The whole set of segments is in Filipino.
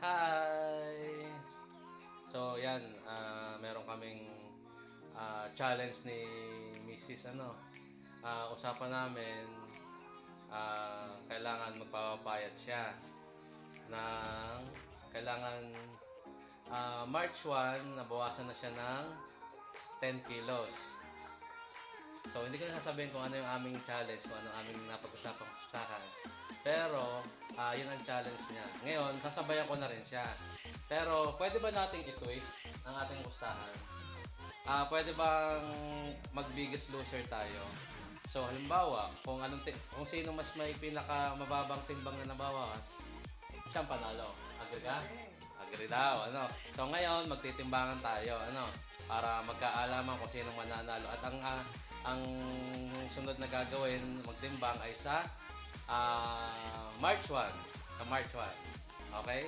Hi! So, yan. Meron kaming challenge ni Mrs. Usapan namin, kailangan magpapapayat siya ng kailangan March 1, nabawasan na siya ng 10 kilos. So, hindi ko na sasabihin kung ano yung aming challenge, kung ano aming napag-usapang pustahan. Pero, yun ang challenge niya. Ngayon, sasabayan ko na rin siya. Pero, pwede ba nating i-twist ang ating pustahan? Pwede bang mag-biggest loser tayo? So, halimbawa, kung sino mas may pinaka-mababang timbang na nabawas, siyang panalo. Agree ka? Agree daw, So, ngayon, magtitimbangan tayo, para magkaalaman kung sino mananalo. At ang sunod na gagawin, magtimbang ay sa March 1. Sa March 1. Okay?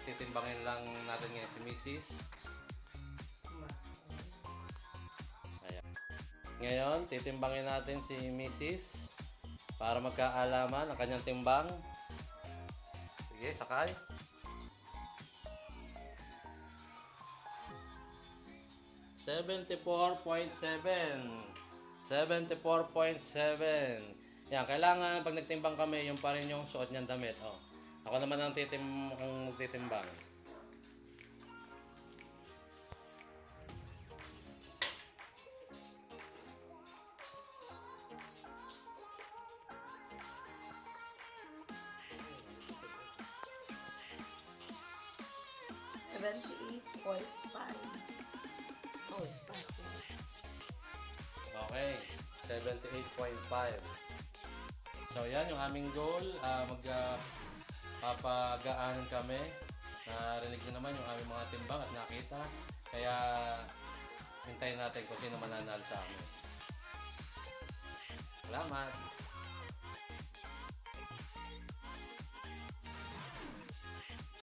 Titimbangin lang natin ngayon si Mrs. Ayan. Ngayon, titimbangin natin si Mrs. para magkaalaman ang kanyang timbang. Sige, sakay. 74.7. 74.7. Yan, kailangan pag nagtimbang kami, yung pa rin yung suot niyang damit. Ako naman ang magtitimbang. Oh, spot. Okay, 78.5. So, yan yung aming goal. Magpapagaanan kami. Narinig nyo naman yung aming mga timbang at nakita. Kaya, hintayin natin kung sino mananalo sa amin. Salamat!